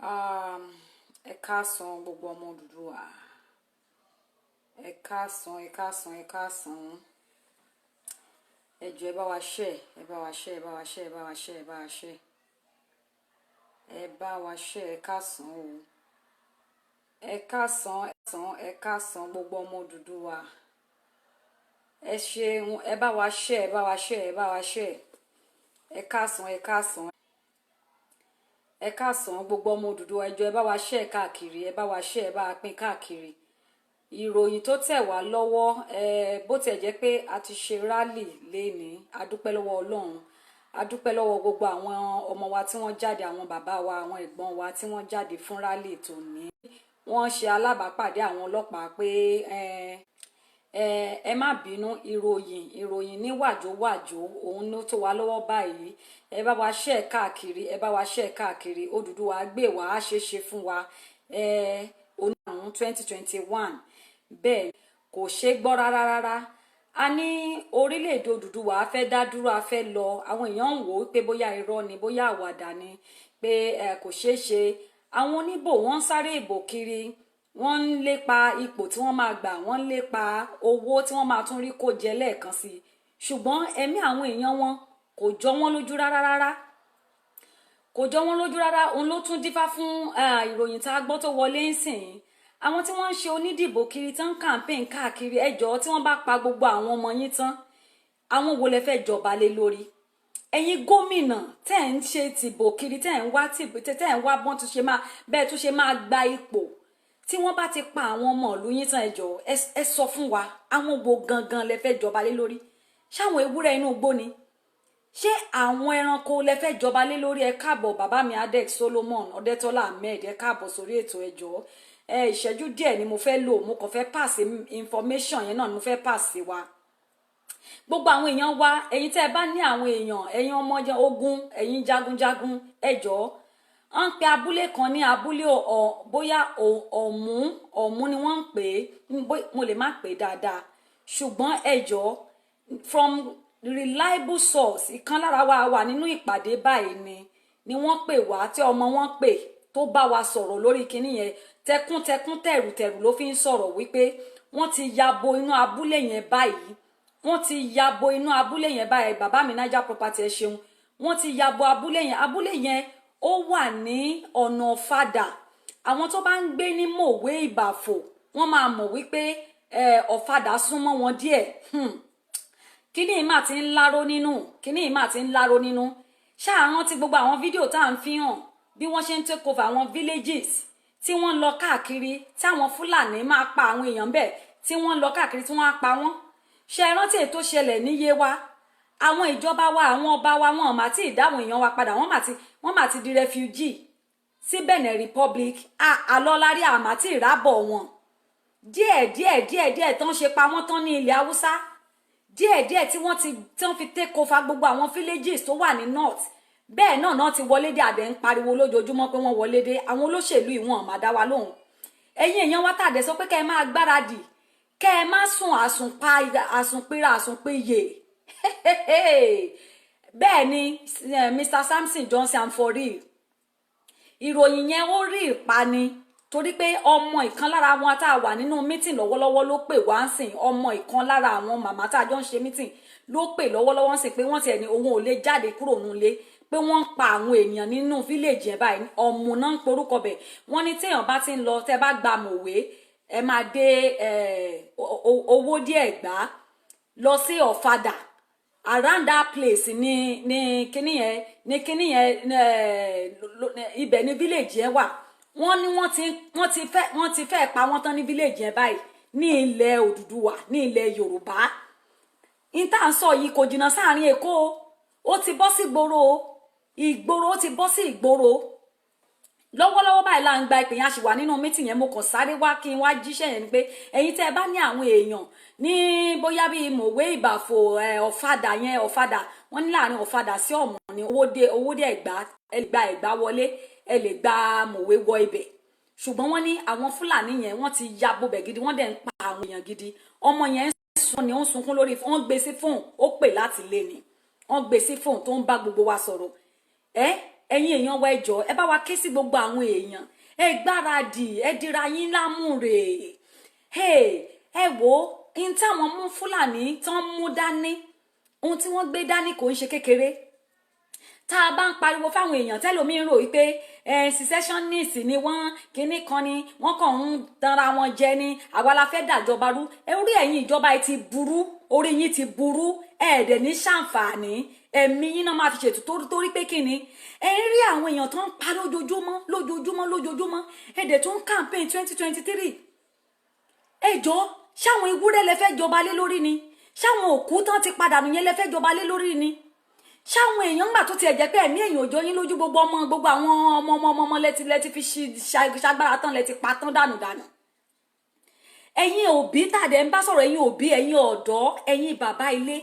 Um, ẹ káàsán gbogbo ọmọ Odùduwà. Ẹ káàsán, ẹ káàsán, ẹ káàsán. Ẹ jọ̀ọ́ ẹ bá wa share, ẹ bá wa share, ẹ bá wa share, ẹ bá wa share, ẹ bá wa share. Ẹ bá wa share, ẹ káàsán o. Ẹ káàsán, ẹ káàsán gbogbo ọmọ Odùduwà. Ẹ ṣeun, ẹ bá wa share, ẹ bá wa share, ẹ bá wa share. Ẹ káàsán, ẹ káàsán. Ẹ káàsán gbogbo ọmọ Odùduwà, ẹ jọ̀ọ́ ẹ bá wa share káàkiri, ẹ bá wa share, ẹ bá wa pín káàkiri. Ìròyìn tó tẹ̀ wá lọ́wọ́, bó tiẹ̀ jẹ́ pé a ti ṣe rally lénìí, a dúpẹ́ lọ́wọ́ Ọlọ́run, a dúpẹ́ lọ́wọ́ gbogbo àwọn ọmọ wa tí wọ́n jáde, àwọn bàbá wa, àwọn ẹ̀gbọ́n wa tí wọ́n jáde fún rally tòní. Wọ́n ṣe alábàápàdé àwọn ọlọ́pàá pé ẹ má bínú, ìròyìn ní wàjówàjó òun ló tó wá lọ́wọ́ báyìí. Ẹ bá wa share káàkiri, ẹ bá wa share káàkiri. Odùduwà gbé wa, á ṣe ṣe fún wa. Oníàrùn 2021 bẹ́ẹ̀ kò ṣe gbọ́ rárá. A ní orílẹ̀-èdè Odùduwà a fẹ́ dá dúró, a fẹ́ lọ. Àwọn èèyàn ń wò ó pé bóyá irọ́ ni, bóyá àwàdà ni, pé kò ṣeé ṣe. Àwọn oníbò wọ́n ń sáré ìbò kiri, wọ́n ń lépa ipò tí wọ́n máa gbà, wọ́n ń lépa owó tí wọ́n máa tún rí kó jẹ lẹ́ẹ̀kan sí i. Ṣùgbọ́n ẹ̀mí àwọn èèyàn wọn kò jọ wọ́n lójú rárá. Kò jọ wọ́n lójú rárá. Òun ló tún dífá fún ìròyìn tá a gbọ́ tó wọlé ń sìn. Àwọn tí wọ́n ń ṣe onídìbò kiri tán campaign káàkiri, ẹjọ́ tí wọ́n bá pa gbogbo àwọn ọmọ yín tán, àwọn wo lẹ fẹ́ jọba lé lórí? Ẹ̀yin gómìnà tẹ́ ń ṣe tìbò kiri, tẹ́ ń wá bọ́n tún ṣe máa bẹ́ẹ̀ tún ṣe máa gba ipò. Tí wọ́n bá ti pa àwọn ọmọ ìlú yín tán, ẹjọ́ ẹ sọ fún wa, àwọn wo gangan lẹ fẹ́ jọba lé lórí? Ṣáwọn ewúrẹ́ inú igbó ni? Ṣé àwọn ẹranko lẹ fẹ́ jọba lé lórí? Ẹ káàbọ̀ bàbá mi Adex Solomon Ọdẹ́tọ́lá Ahmed, ẹ káàbọ̀ sórí ètò. ẹjọ́ ìṣẹ́jú díẹ̀ ni mo fẹ́ lò, mo kàn fẹ́ pass information yẹn náà ni mo fẹ́ pass wa. Gbogbo àwọn èèyàn wa, ẹ̀yin tẹ́ ẹ bá ní àwọn èèyàn, ẹ̀yin ọmọ ogun, ẹ̀yin jagunjagun, ẹjọ́ wọ́n ń pe abúlé kan ní abúlé bóyá ọ̀mú ni wọ́n ń pè é, mo lè má pè é dáadáa. Ṣùgbọ́n ẹjọ́ from reliable source, ìkan lára wa wà nínú ìpàdé báyìí ni wọ́n pè wá, tí ọmọ wọn pè tó bá wa sọ̀rọ̀ lórí kinní yẹn, tẹkùntẹkùn tẹ̀rùtẹ̀rù ló fi ń sọ̀rọ̀ wípé wọ́n ti yabo inú abúlé yẹn báyìí. Wọ́n ti yabo inú abúlé yẹn báyìí. Bàbá mi Niger Property, ẹ ṣeun. Wọ́n ti yabo abúlé yẹn ó wà ní ọ̀nà Ọ̀fadà. Àwọn tó bá ń gbé ní Mòwe Ìbàfò wọ́n máa mọ̀ wípé Ọ̀fadà súnmọ́ wọn díẹ̀. Kíní ìmá ti ń láró nínú. Ṣáà rántí gbogbo àwọn fídíò tá à ń fi hàn bí wọ́n ṣe ń take over àwọn villages tí wọ́n lọ káàkiri, táwọn Fúlàní máa pa àwọn èèyàn bẹ́ẹ̀, tí wọ́n lọ káàkiri tí wọ́n á pa wọ́n. Ṣé ẹ rántí ètò ṣẹlẹ̀ ní Yewa? Àwọn ìjọba wa, àwọn ọba wa, wọn mà ti dáwọn èèyàn wa padà, wọ́n mà ti di refugee sí Benin Republic. Àlọ́lárí àmà tí ìrábọ̀ wọn díẹ̀ tán ṣe pa wọ́n tán ní ilẹ̀ Haúsá, díẹ̀ tí wọ́n fi take over gbogbo àwọn villages tó wà ní north. Bẹ́ẹ̀ náà ti wọlé dé, àdẹ̀ ń pariwo lójoojúmọ́ pé wọ́n wọlé dé. Àwọn olóṣèlú ìwọ̀n má dá wa lóhùn. Ẹ̀yin èèyàn wa tàdé sọ pé kẹ́ ẹ máa gbáradì, kẹ́ ẹ má sùn àsùnpìyè. Bẹ́ẹ̀ ni Mr. Samson Johnson for real. Ìròyìn yẹn ó rí ìpani torí pé ọmọ ìkan lára wọn tá a wà nínú meeting lọ́wọ́lọ́wọ́ ló pè wá ń sìn. Ọmọ ìkan lára àwọn màmá tá a jọ ń ṣe meeting ló pè lọ́wọ́lọ́wọ́ ń sìn pé wọ́n tiẹ̀ ní òun ò lè jáde kúrò nílé, pé wọ́n ń pa àwọn èèyàn nínú village yẹn báyìí. Ọ̀mù náà ń porúkọ bẹ̀. Wọ́n ní téèyàn bá ti ń lọ, tẹ́ bá gba Mòwe, ẹ máa dé owó díẹ̀ gbá lọ sí Ọ̀fadà. Around that place ní kíní yẹn ibẹ̀ ní village yẹn wà. Wọ́n ní wọ́n ti fẹ́ pa wọ́n tán ní village yẹn báyìí, ní ilẹ̀ Odùduwà, ní ilẹ̀ Yorùbá. Ìta ń sọ yìí kò jìnnà sáàrin Èkó, ó ti bọ́ sí ìgboro, ó ti bọ́ sí ìgboro. Lọ́wọ́lọ́wọ́ báyìí là ń gba ìpè yẹn, a sì wà nínú meeting yẹn. Mo kàn sáré wá kí n wá jíṣẹ́ yẹn ni pé ẹ̀yin tẹ́ ẹ bá ní àwọn èèyàn ní bóyá bíi Mòwe Ìbàfò, Ọ̀fadà yẹn, Ọ̀fadà wọ́n ní láàrin Ọ̀fadà sí Ọ̀mù ní owódé Ẹ̀gbá, ẹ lè gba Ẹ̀gbá wọlé, ẹ lè gba Mòwe wọ ibẹ̀. Ṣùgbọ́n wọ́n ní àwọn Fúlàní yẹn wọ́n ti yabo bẹ̀ gidi, wọ́n dẹ̀ ń pa àwọn èèyàn gidi. Ọmọ yẹn sùn ni ó ń sunkún lórí, wọ́n gbé sí fóònù, ó pè láti lé ni, wọ́n gbé sí fóònù tó ń bá gbogbo wa sọ̀rọ̀. ẹ̀yin èèyàn wa ẹ jọ̀ọ́ ẹ bá wa ké sí gbogbo àwọn èèyàn ẹ gbáradì ẹ dira yín lámùrè ẹ wò in táwọn mú Fúlàní tán mú dání ohun tí wọ́n gbé dání kò ń ṣe kékeré tá a bá ń pariwo fáwọn èèyàn tẹ́lòmíín rò wípé secessionist ni wọ́n kinní kan ni wọ́n kàn ń tanra wọn jẹ ni àwa la fẹ́ dàjọba rú orí ẹ̀yin ìjọba yìí ti burú orí yín ti burú ẹ̀ẹ́dẹ̀ ní ṣàǹfààní ẹ̀mí yín náà máa fi ṣètò torí pé kí ni ẹ ń rí àwọn èèyàn tó ń pa lójoojúmọ́ ẹ̀ẹ́dẹ̀ tó ń campaign 2023 ẹjọ́ ṣáwọn ewúrẹ́ lẹ fẹ́ jọba lé lórí ni ṣáwọn òkú tán ti padà nìyẹn lẹ fẹ́ jọba lé lórí ni ṣáwọn èèyàn gbà tó tiẹ̀ jẹ́ pé ẹ̀mí èèyàn òjò yín lójú gbogbo àwọn ọmọ lẹ́ti fi ṣagbára tán lẹ́ti pa tán dànù ẹ̀yin òbí tàdé ń bá sọ̀rọ̀ ẹ̀yin òbí ẹ̀yin ọ̀dọ́ ẹ̀yin bàbá ilé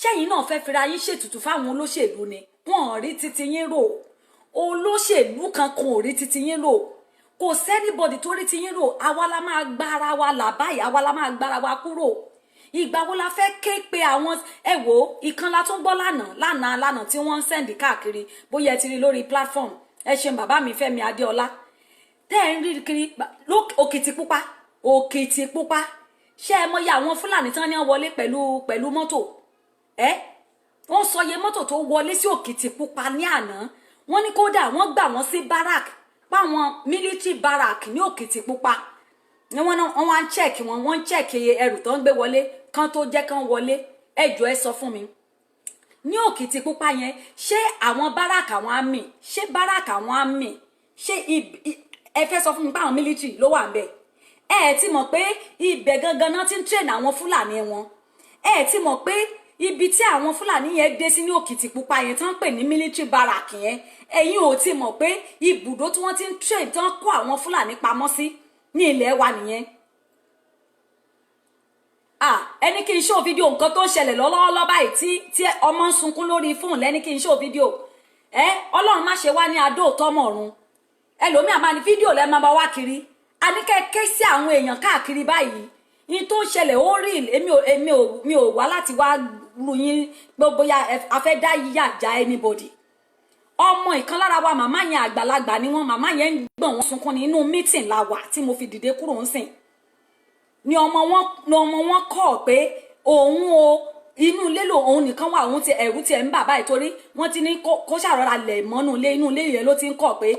ṣẹ́yìn náà fẹ́ fira yín ṣètùtù fáwọn olóṣèlú ni wọ́n rí titi yín rò olóṣèlú kankan ò rí titi yín rò kò sẹ́nibọ̀dì tó rí ti yín rò àwa la máa gbára wa là báyìí àwa la máa gbára wa kúrò ìgbà wo la fẹ́ ké pe àwọn ẹ wò ìkan la tún gbọ́ lánàá tí wọ́n ń sẹ́ndì káàkiri bóyá ẹ ti rí lórí platform ẹ ṣeun bàbá mi Fẹ́mi Adéọlá tẹ́ ẹ ń rí kiri Òkìtìpupa ṣé ẹ mọyì àwọn Fúlàní tán ní wọlé pẹ̀lú mọ́tò wọ́n sọ iye mọ́tò tó wọlé sí Òkìtìpupa ní àná wọ́n ní kódà wọ́n gbà wọ́n sí barak páwọn military barak ní Òkìtìpupa ni wọ́n wá ń check wọ́n ń check ẹrù tó ń gbé wọlé kan tó jẹ́ kán wọlé ẹ jọ̀ọ́ ẹ sọ fún mi ní Òkìtìpupa yẹn ṣé àwọn barak àwọn àmì ṣé barak àwọn àmì ṣé ẹ fẹ́ sọ fún mi pé àwọn military ló wà ńbẹ̀ ẹ ti mọ̀ pé ibẹ̀ gangan náà ti ń train àwọn Fúlàní wọn ẹ ti mọ̀ pé ibi tí àwọn Fúlàní yẹn dé sí ní Òkìtìpupa yẹn tán pè ní military barak yẹn ẹ̀yin ò ti mọ̀ pé ibùdó tí wọ́n ti ń train tán kó àwọn Fúlàní pamọ́ sí ní ilẹ̀ wa nìyẹn ẹni kí n ṣó fídíò nǹkan tó ń ṣẹlẹ̀ lọ́wọ́lọ́wọ́ báyìí tí ọmọ ń sunkún lórí fóònù lẹ́ni kí n ṣó fídíò Ọlọ́run má ṣe wá ní adóòtọ́ mọ̀run ẹlòmíà máa ní fídíò lẹ́ máa bá wá kiri a ní kẹ́kẹ́ sí àwọn èèyàn káàkiri báyìí ní tó ń ṣẹlẹ̀ ó rí mi ò wá láti wá lu yín bóyá a fẹ́ dá yíyà já anybody ọmọ ìkan lára wa màmá yẹn àgbàlagbà ni wọn màmá yẹn ń gbọ̀n wọn sunkún ní inú mítìn la wà tí mo fi dìde kúrò ń sìn ni ọmọ wọn kọ̀ pé òun o inú ilé lò òun nìkan wà òun ti ẹ̀rù tiẹ̀ ń bà báyìí torí wọ́n ti ní kó ṣàrọ̀ra lẹ̀ mọ́nú ilé inú ilé yẹn ló ti ń kọ̀ pé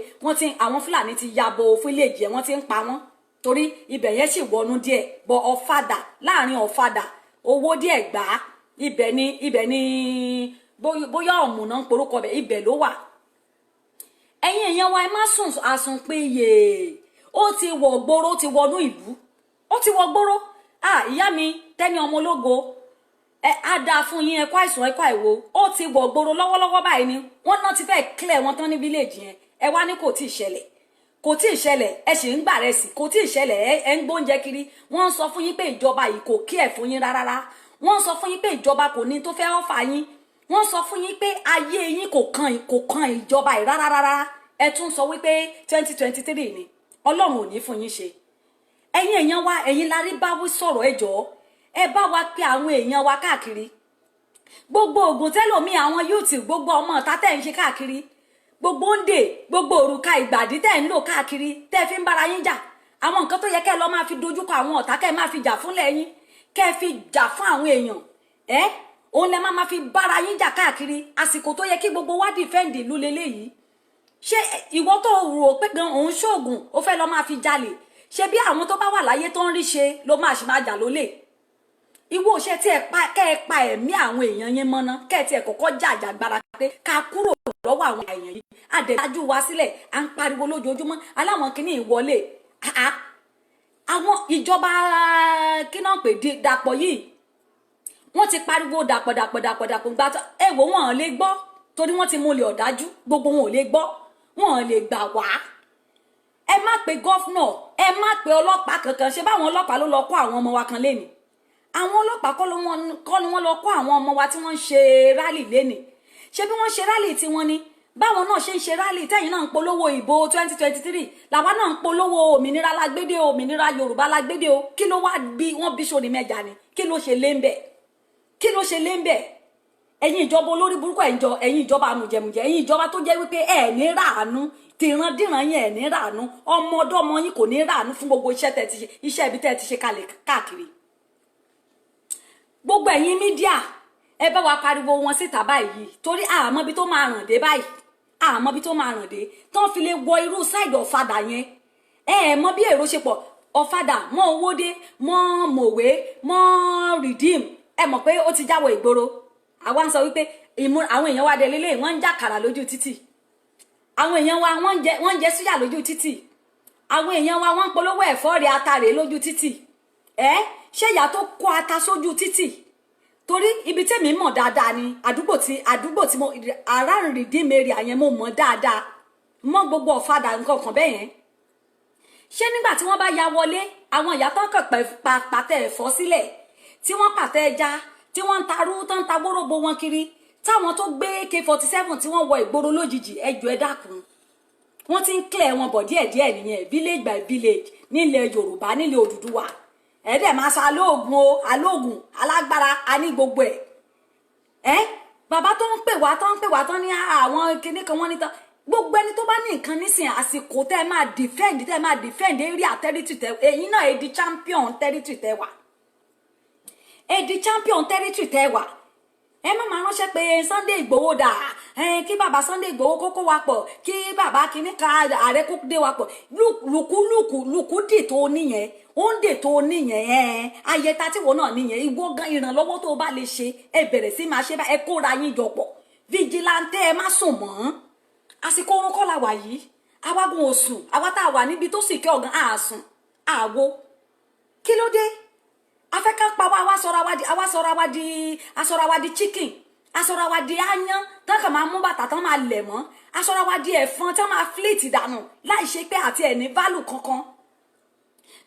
àwọn Fúlàní ti yabo fún ilé ìjẹ́ wọ́n ti ń pa wọ́n torí ibẹ̀ yẹn sì wọnú díẹ̀ bọ Ọ̀fadà láàrin Ọ̀fadà owó díẹ̀ gbà á ibẹ̀ ni bóyá ọ̀mùnà ń porúkọ bẹ̀ ibẹ̀ ló wà ẹ̀yin èèyàn wa ẹ má sùn àsùn péye ó ti wọ̀ gbóró ó ti wọnú ìlú ó ti wọ̀ gbóró ìyá mi Tẹ́ni ọmọ ológo á dáa fún yín ẹ̀kọ́ àìsàn ẹ̀kọ́ àìwo ó ti wọ̀ gbóró lọ́wọ́lọ́wọ́ báyìí ni wọ́n náà ti fẹ́ clear wọn tán ní village yẹn ẹ wá ní kò tí ì ṣẹlẹ̀ ẹ sì ń gbà rẹ̀ sí kò tí ì ṣẹlẹ̀ ẹ ń gbóúnjẹ kiri wọ́n ń sọ fún yín pé ìjọba yìí kò kí ẹ̀ fún yín rárá wọ́n ń sọ fún yín pé ìjọba kò ní tó fẹ́ ọ́fà yín wọ́n sọ fún yín pé ayé yín kò kan ìjọba yìí rárá ẹ tún sọ wípé 2023 ni Ọlọ́run ò ní fún yín ṣe ẹ̀yin èèyàn wa ẹ̀yin la rí báwí sọ̀rọ̀ ẹ jọ̀ọ́ ẹ bá wa pé àwọn èèyàn wa káàkiri gbogbo ògùn tẹ́lòmí àwọn yúùtì gbogbo ọmọ ọ̀tá tẹ́ ń ṣe káàkiri gbogbo ń dè gbogbo òrùka ìgbàdí tẹ́ ń lò káàkiri tẹ́ fi ń bára yín jà àwọn nǹkan tó yẹ kẹ́ lọ máa fi dojúkọ àwọn ọ̀tá kẹ́ máa fi jà fúnlẹ̀ yín kẹ́ fi jà fún àwọn èèyàn òun lẹ máa fi bára yín jà káàkiri àsìkò tó yẹ kí gbogbo wá dìfẹ́ǹdì ìlú leléyìí ṣé ìwọ tó rò pé gan òun ṣoògùn ó fẹ́ lọ máa fi jalè ṣé bí àwọn tó bá wà láyé tó ń rí ṣe ló máa ṣì máa jà lólè ìwọ ṣe tí kẹ́ ẹ pa ẹ̀mí àwọn èèyàn yẹn mọ́ná kẹ́ ẹ tí ẹ kọ́kọ́ jà àjàgbára pé ká kúrò lọ́wọ́ àwọn èèyàn yìí àdẹ̀dájú wa sílẹ̀ à ń pariwo lójoojúmọ́ aláwọn kìíní ìwọlé àwọn ìjọba kí náà pè dàpọ̀ yìí wọ́n ti pariwo dàpọ̀ gbà ẹ̀wò wọn ò lè gbọ́ torí wọ́n ti múlẹ̀ ọ̀dájú gbogbo wọn ò lè gbọ́ wọn ò lè gbà wá ẹ má pe gọ́fúnà ẹ má pe ọlọ́pàá kankan ṣe báwọn ọlọ́pàá ló lọ kó àwọn ọmọ wa kan léni àwọn ọlọ́pàá kọ́ ni wọ́n lọ kó àwọn ọmọ wa tí wọ́n ń ṣe rálì léni ṣé bí wọ́n ṣe rálì tí wọ́n ní báwọn náà ṣe ń ṣe rálì tẹ́yìn náà ń polówó ìbò 2023 làwa náà ń polówó òmìnira lágbédè òmìnira Yorùbá lágbédè o kí ló wá bí wọ́n bí sóni mẹ́ja ni kí ló ṣe lé ń bẹ̀ ẹ̀yin ìjọba olórí burúkú ẹ̀yin ìjọba amùjẹmùjẹ, ẹ̀yin ìjọba tó jẹ́ wípé ẹ ní ràánú tìrandíran yín, ẹ ní ràánú ọmọdọ́mọ yín kò ní ràánú fún gbogbo iṣẹ́ tẹ́ ti ṣe, iṣẹ́ ibi tẹ́ ti ṣe kalẹ̀ káàkiri. Gbogbo ẹ̀yin mídíà ẹ bá wa pariwo wọn síta báyìí torí àmọ́ bí tó máa ràn dé báyìí, àmọ́ bí tó máa ràn dé tán fi lè wọ irú sáìdì ọ̀fadà yẹn. Ẹ mọ̀ bí èrò ṣe pọ̀ ọ̀fadà mọ́ Owódé mọ́ Mòwe mọ́ Redeem, ẹ mọ̀ pé ó ti jáwọ́ ìgboro. Àwa ń sọ wípé àwọn èèyàn wa dé lélẹ̀ wọ́n ń jàkàrà lójú títì, àwọn èèyàn wa wọ́n ń jẹ súyà lójú títì, àwọn èèyàn wa wọ́n ń polówó ẹ̀fọ́ rẹ̀ atare lójú títì. Ṣé ìyá tó kó ata sójú títì? Torí ibi tèmi mọ̀ dáadáa ni àdúgbò tí mo around Redeem area yẹn mo mọ̀ dáadáa mọ́ gbogbo ọ̀fadà nǹkan kan bẹ́ẹ̀ yẹn. Ṣé nígbà tí wọ́n bá ya wọlé àwọn ìyá tán kàn pàtẹ ẹ̀fọ́ sílẹ̀ tí wọ́n pàtẹ ẹja tí wọ́n ń tarú tán ń ta gbórógbó wọn kiri táwọn tó gbé AK-47 tí wọ́n wọ ìgboro lójijì ẹjọ́ ẹ dákun wọ́n ti ń clear wọn bọ̀ díẹ̀díẹ̀ nìyẹn village by village nílẹ̀ Yorùbá nílẹ̀ Odùduwà ẹ̀ẹ́dẹ̀ máa sa alóògùn alágbára a ní gbogbo ẹ̀ bàbá tó ń pè wá tán ní àwọn kinní kan wọ́n ní tán gbogbo ẹni tó bá ní nǹkan nísìn àsìkò tẹ́ máa defend area territory tẹ́ ẹ̀yin náà ẹ di champion territory tẹ́ wà ẹ má máa ránṣẹ́ pé Sunday Igboho dà kí bàbá Sunday Igboho kókó wa pọ̀ kí bàbá kìíní ka ààrẹ kó dé wa pọ̀ lùkú dì tó níyẹn ó ń dè tó níyẹn ayẹta tí wọn náà níyẹn ìwọ gan ìrànlọ́wọ́ tó bá lè ṣe ẹ bẹ̀rẹ̀ sí máa ṣe bá ẹ kóra yín jọ pọ̀ vigilante ẹ má sùn mọ́ àsìkò orun kọ́ la wà yìí awágun òsùn àwa tá a wà níbi tó sì kẹ́ ọ̀gán àásùn àwo kí ló dé afẹ́ká pa wá asọ́ra wa di chicken asọ́ra wa di áyán tán kàn máa mú bàtà tán máa lẹ̀ mọ́ asọ́ra wa di ẹ̀fọn tán máa flit dànù láì ṣe pé àti ẹ̀ ní value kankan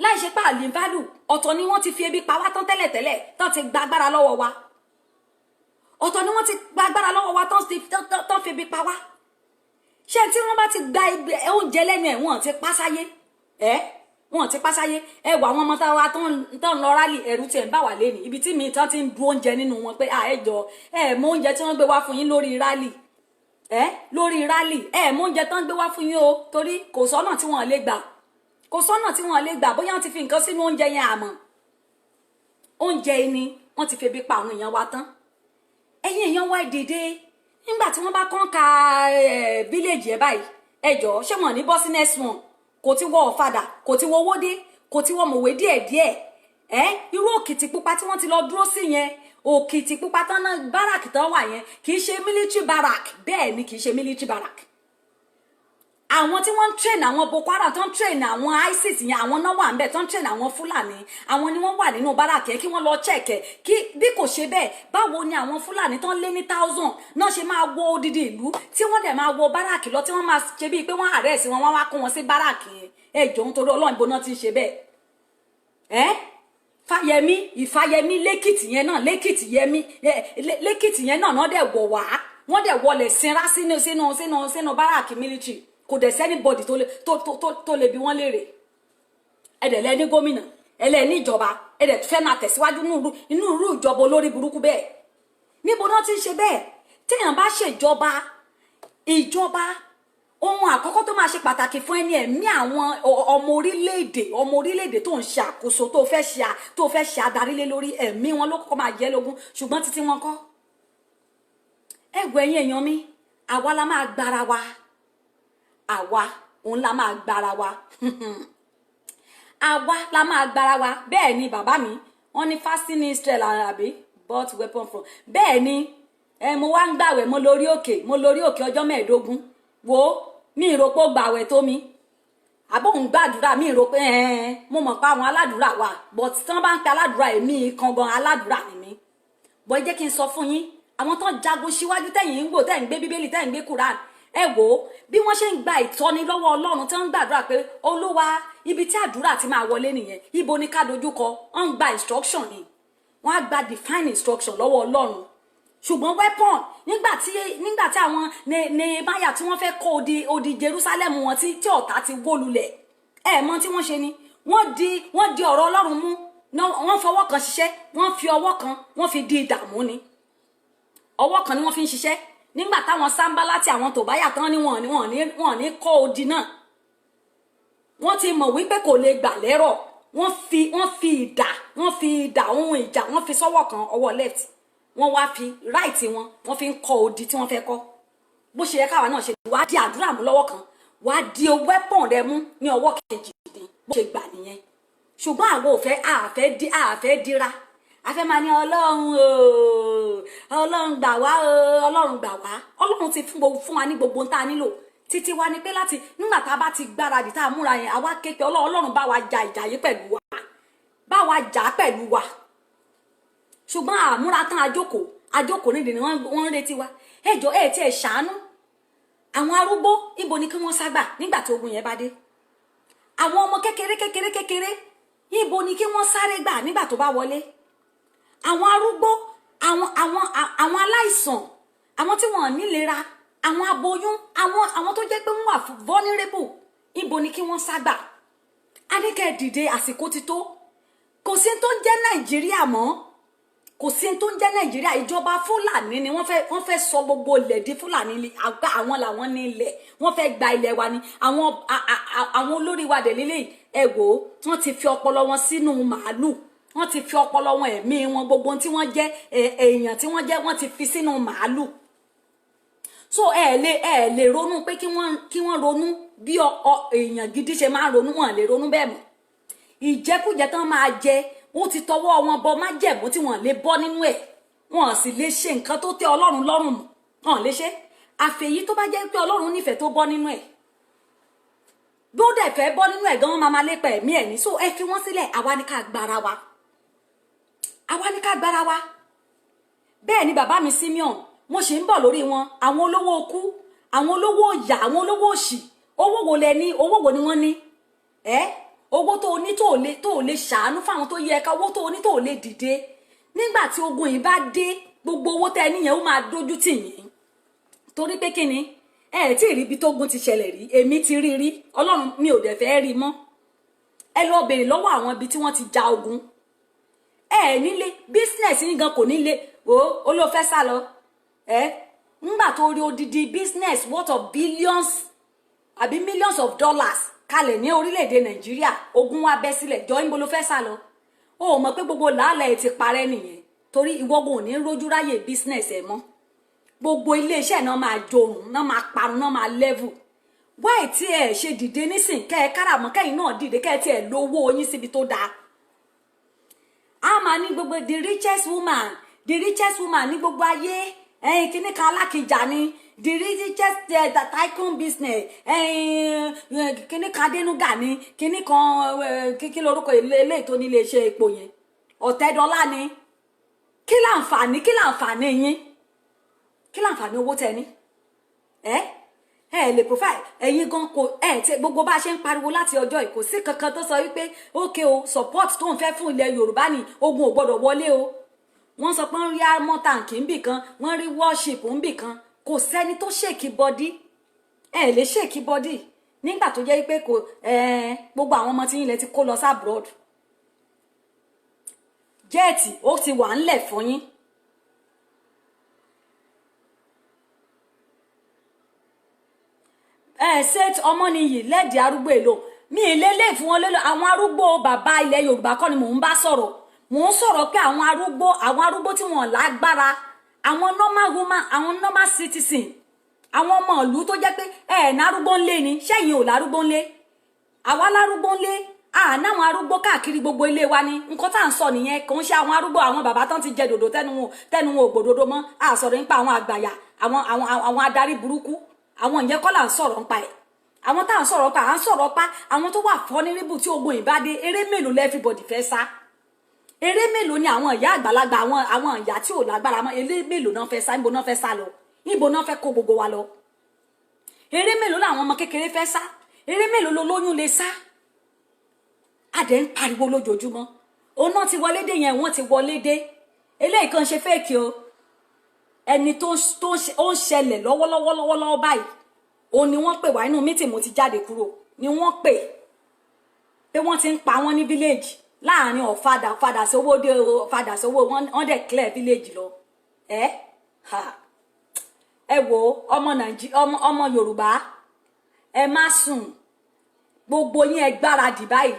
láì ṣe pé àlè value ọ̀tọ̀ ni wọ́n ti fi ebi pa wá tán tẹ́lẹ̀tẹ́lẹ̀ tán ti gba agbára lọ́wọ́ wa ọ̀tọ̀ ni wọ́n ti gba agbára lọ́wọ́ wa tán fi ebi pa wá ṣé tí wọ́n bá ti gba oúnjẹ lẹ́nu ẹ̀ wọ́n ti pásáyé wọ́n ti pásáyé ẹ wà àwọn ọmọ táwa tán lọ rálì ẹ̀rù tí ẹ̀ ń bà wà lẹ́nu ibi tí mi tán ti ń du oúnjẹ nínú wọn pé ẹjọ́ mọ oúnjẹ tí wọ́n gbé wá fún yín lórí rálì mọ oúnjẹ tán gbé wá fún yín o torí kò sọ́nà tí wọ́n lè gbà bóyá wọ́n ti fi nǹkan sínú oúnjẹ yẹn àmọ́ oúnjẹ ni wọ́n ti fi ebi pa àwọn èèyàn wa tán ẹ̀yin èèyàn wá dìde nígbà tí wọ́n bá kàn ka village ẹ̀ báyìí ẹjọ́ ṣé wọ́n ní bọ́ sí next one kò ti wọ ọ̀fadà kò ti wọ Owódé kò ti wọ Mòwe díẹ̀díẹ̀ irú Òkìtìpupa tí wọ́n ti lọ dúró sí yẹn Òkìtìpupa tán náà báràkì tán wà yẹn kì í ṣe military barrack bẹ́ẹ̀ ni kì í ṣe military barrack àwọn tí wọ́n ń train àwọn Boko Haram tán train àwọn ISIS yẹn àwọn náà wà ń bẹ̀ tán train àwọn Fúlàní àwọn ni wọ́n wà nínú báràkì kí wọ́n lọ check kí bí kò ṣe bẹ́ẹ̀ báwo ni àwọn Fúlàní tán lé ní 1000 náà ṣe máa wọ odidi ìlú tí wọ́n dẹ̀ máa wọ báràkì lọ tí wọ́n máa ṣe bíi pé wọ́n arrest wọn wọ́n wá kó wọn sí báràkì yẹn ẹjọ́ nítorí Ọlọ́run ibo náà ti ń ṣe bẹ́ẹ̀ Ìfàyẹmí lẹ́kìtì yẹn náà lẹ́kìtì yẹn náà dẹ̀ wọ̀ wá wọ́n dẹ̀ wọlé sinra sínú báràkì military kò dẹ̀ sẹ́nibọ́dì tó lè bí wọ́n léèrè ẹ̀dẹ̀ lẹ́ni gómìnà ẹlẹ́ni ìjọba ẹ̀dẹ̀ fẹ́ máa tẹ̀síwájú inú irú ìjọba olórí burúkú bẹ́ẹ̀ níbo náà ti ń ṣe bẹ́ẹ̀ téèyàn bá ṣèjọba ohun àkọ́kọ́ tó máa ṣe pàtàkì fún ẹni ẹ̀mí àwọn ọmọ orílẹ̀-èdè tó ń ṣe àkóso tó fẹ́ ṣe adarí lé lórí ẹ̀mí wọn ló kọ́kọ́ máa jẹ́ lógún ṣùgbọ́n títí wọn kọ́ ẹ̀gbọ́n ẹ̀yin èèyàn mi àwa la máa gbára wa àwa òun la máa gbára wa àwa la máa gbára wa bẹ́ẹ̀ ni bàbá mi wọ́n ní fasting in Israel àbí but weapon from bẹ́ẹ̀ ni mo wá ń gbàwẹ̀ mo lórí òkè ọjọ́ 15 wo mi ìròpó gbàwẹ̀ tó mi àbọ̀ ń gbàdúrà mi ìròpé mo mọ̀ pa àwọn aládùúrà wa but tí wọ́n bá ń pe aládùúrà èmi kan gan aládùúrà ni mi bọ́ ẹ jẹ́ kí n sọ fún yín àwọn tó ń jagun síwájú tẹ̀yìn ń wò tẹ̀ ń gbé bíbélì tẹ̀ ń gbé Quran ẹ wò ó bí wọ́n ṣe ń gba ìtọ́ni lọ́wọ́ Ọlọ́run tí wọ́n ń gbàdúrà pé Olúwa ibi tí àdúrà ti máa wọlé nìyẹn ibo ni ká dojúkọ wọ́n ń gba instruction ni wọ́n á gba define instruction lọ́wọ́ Ọlọ́run ṣùgbọ́n weapon nígbà tí àwọn Nehemiah tí wọ́n fẹ́ kọ́ odi Jerusalem wọn tí ọ̀tá ti wó lulẹ̀ mọ̀ tí wọ́n ṣe ni wọ́n di ọ̀rọ̀ Ọlọ́run mú wọ́n fọwọ́ kan ṣiṣẹ́ wọ́n fi ọwọ́ kan wọ́n fi di ìdààmú ni ọwọ́ kan ni wọ́n fi ń ṣiṣẹ́ nígbà táwọn Sáńbálá tí àwọn Tòbáyà tán ni wọ́n ní kọ́ odi náà wọ́n ti mọ̀ wípé kò lè gbà lẹ́rọ̀ wọ́n fi ìdà ohun ìjà wọ́n fi sọ́wọ́ kan ọwọ́ left wọ́n wá fi right wọ́n fi ń kọ́ odi tí wọ́n fẹ́ kọ́ bó ṣe yẹ káwa náà ṣe wá di àdúrà mú lọ́wọ́ kan wá di weapon rẹ mú ní ọwọ́ kejì ní bó ṣe gbà nìyẹn ṣùgbọ́n àwọn àfẹ́ dira afẹ́ máa ní ọlọ́run gbà wá ọlọ́run gbà wá ọlọ́run ti fún wa ní gbogbo ohun tá a nílò títí wa ni pé láti nígbà tá a bá ti gbáradì tá a múra yẹn àwa képe ọlọ́run bá wa ja ìjà yìí pẹ̀lú wa bá wa jà pẹ̀lú wa ṣùgbọ́n àmúra tán àjókòó nídìí ni wọ́n ń retí wa ẹjọ́ ẹ̀ tí ẹ̀ ṣàánú àwọn arúgbó ibo ni kí wọ́n ságbà nígbà tí ogun yẹn bá dé àwọn ọmọ kékeré ibo ni kí wọ́n sáré gbà nígbà tó bá wọlé àwọn arúgbó àwọn aláìsàn àwọn tí wọ́n nílera àwọn aboyún àwọn tó jẹ́ pé wọ́n wà vulnerable ibo ni kí wọ́n ságbà adékẹ́ dìde àsìkò ti tó kò sí tó ń jẹ́ Nàìjíríà mọ́ kò sí tó ń jẹ́ Nàìjíríà ìjọba Fúlàní ni wọ́n fẹ́ sọ gbogbo ilẹ̀ di Fúlàní àwọn làwọn ní ilẹ̀ wọ́n fẹ́ gba ilẹ̀ wa ni àwọn olórí wa dẹ̀ lélẹ̀ ẹ wò wọ́n ti fi ọpọlọ wọn sínú màálù wọ́n ti fi ọpọlọ wọn ẹ̀mí wọn gbogbo tí wọ́n jẹ́ èèyàn tí wọ́n jẹ́ wọ́n ti fi sínú màálù so ẹ lè ronú pé kí wọ́n ronú bí èèyàn gidi ṣe máa ronú wọn lè ronú bẹ́ẹ̀ mọ́ ìjẹkújẹ tán máa jẹ ó ti tọwọ́ wọn bọ májẹ̀mú tí wọ́n lè bọ́ nínú ẹ̀ wọ́n sì lè ṣe nǹkan tó tẹ́ Ọlọ́run lọ́rùn mọ́ wọ́n lè ṣe àfẹ̀yí tó bá jẹ́ pé Ọlọ́run nífẹ̀ẹ́ tó bọ́ nínú ẹ̀ bí ó dẹ̀ fẹ́ bọ́ nínú ẹ̀ gan máa lépa ẹ̀mí ẹ̀ ní so ẹ fi wọ́n sílẹ̀ àwa ní ká gbára wa bẹ́ẹ̀ ni bàbá mi Simeon mo ṣe ń bọ̀ lórí wọn àwọn olówó okú àwọn olówó ọ̀yà àwọn olówó òṣì owó wo lẹ ní owó wo ni wọ́n ní owó tó ní tó lè ṣàánú fáwọn tó yẹ ká owó tó ní tó lè dìde nígbà tí ogun yìí bá dé gbogbo owó tẹ níyẹn ó máa dójú tì yín torí pé kíni tí ì rí ibi tógun ti ṣẹlẹ̀ rí èmi ti rí Ọlọ́run mi ò dẹ̀ fẹ́ rí mọ́ ẹ lọ bèrè lọ́wọ́ àwọn ibi tí wọ́n ti ja ogun nílé business yín gan kò nílé ó ló fẹ́ sá lọ nígbà tó rí odidi business worth of billions àbí millions of dollars kalẹ̀ ní orílẹ̀-èdè Nàìjíríà ogun wa bẹ́ sílẹ̀ jọ ń bo ló fẹ́ sá lọ ó mọ̀ pé gbogbo làálẹ̀ ti parẹ́ nìyẹn torí ìwọ́gun ò ní rójú ráyè business ẹ̀ mọ́ gbogbo iléeṣẹ́ náà máa jorun náà máa parun náà máa level wáì tí ẹ ṣe dìde nísìn kẹ́ ẹ káràmọ́ kẹ́yìn náà dìde kẹ́ ẹ tí ẹ lówó yín síbi tó dáa a máa ní gbogbo the richest woman ní gbogbo ayé kíní kan alákìjà ni the richest tycoon business kíní kan adénúgà ni kíní kan kí lorúkọ eléyìí tó ní iléeṣẹ́ epo yẹn Ọ̀tẹ́dọ́lá ni kí láǹfààní yín kí láǹfààní owó tẹ ní lè profile ẹ̀yin gan kò tí gbogbo bá ṣe ń pariwo láti ọjọ́ yìí kò sí kankan tó sọ wípé ókè o support tó ń fẹ́ fún ilẹ̀ Yorùbá ni ogun ò gbọ́dọ̀ wọlé o wọ́n sọ pé wọ́n rí armor tank ń bì kan wọ́n rí warship ń bì kan kò sẹ́ni tó ṣèkì bọ́dí lè ṣèkì bọ́dí nígbà tó jẹ́ pé kò gbogbo àwọn ọmọ tí yín lẹ ti kó lọ sí abroad jẹ́ẹ̀tì ó ti wà ńlẹ̀ fún yín ṣé Ọmọnìyí lẹ́dìí arúgbó èlò mi ìlélẹ̀ fún wọn lélẹ̀ àwọn arúgbó bàbá ilẹ̀ Yorùbá kọ́ ni mò ń bá sọ̀rọ̀ mò ń sọ̀rọ̀ pé àwọn arúgbó tí wọ́n lágbára àwọn normal woman àwọn normal citizen àwọn ọmọ ìlú tó jẹ́ pé nárúgbó ńlé ni ṣẹ́yìn ò lárúgbó ńlé àwa lárúgbó ńlé náwọn arúgbó káàkiri gbogbo ilé wa ni nǹkan tá à ń sọ nìyẹn kò ń ṣe àwọn arúgbó àwọn bàbá tán ti jẹ dòdò tẹnu wọn ò gbòdodo mọ́ sọ̀rọ̀ nípa àwọn àgbàyà àwọn adarí burúkú àwọn ìyẹn kọ́ là ń sọ̀rọ̀ nípa ẹ̀ àwọn tá à ń sọ̀rọ̀ pa à ń sọ̀rọ̀ pa àwọn tó wà fọ́nírìbù tí ogun ìbádé eré mélòó lẹ́fíbọ̀dì fẹ́ sá eré mélòó ni àwọn ìyá àgbàlagbà àwọn ìyá tí ò lágbára mọ́ eré mélòó náà fẹ́ sá níbo náà fẹ́ sá lọ níbo náà fẹ́ kó gbogbo wa lọ eré mélòó làwọn ọmọ kékeré fẹ́ sá eré mélòó ló lóyún lè sá adẹ̀ ń pariwo lójoojúmọ́ òun náà ti wọlé dé yẹn wọ́n ti wọlé dé eléyìí kan ṣe fẹ́ẹ̀kì o ẹni tó ń ṣẹlẹ̀ lọ́wọ́lọ́wọ́ báyìí òun ni wọ́n pè wá inú mítì mo ti jáde kúrò ni wọ́n pè pé wọ́n ti ń pa wọ́n ní village láàrin ọ̀fadà sówó dé ọ̀fadà sówó wọ́n dẹ̀ clear village lọ ha ẹ wo ọmọ Yorùbá ẹ má sùn gbogbo yín ẹ gbáradì báyìí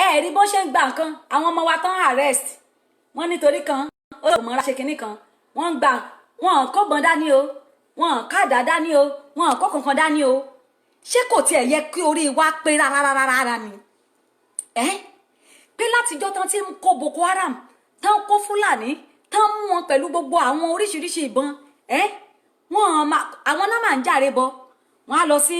ẹ rí bó ṣe ń gba nǹkan àwọn ọmọ wa tán arrest wọ́n nítorí kan ó lè mọ́ra ṣe kinní kan wọ́n ń gbà wọ́n kó bọn dání o wọ́n kádà dání o wọ́n kó kankan dání o ṣé kò tiẹ̀ yẹ kí orí wa pé rárá ni pé látijọ́ tán tí ń kó Boko Haram tán kó Fúlàní tán mú wọn pẹ̀lú gbogbo àwọn oríṣiríṣi ìbọn àwọn náà máa ń jàre bọ wọn á lọ sí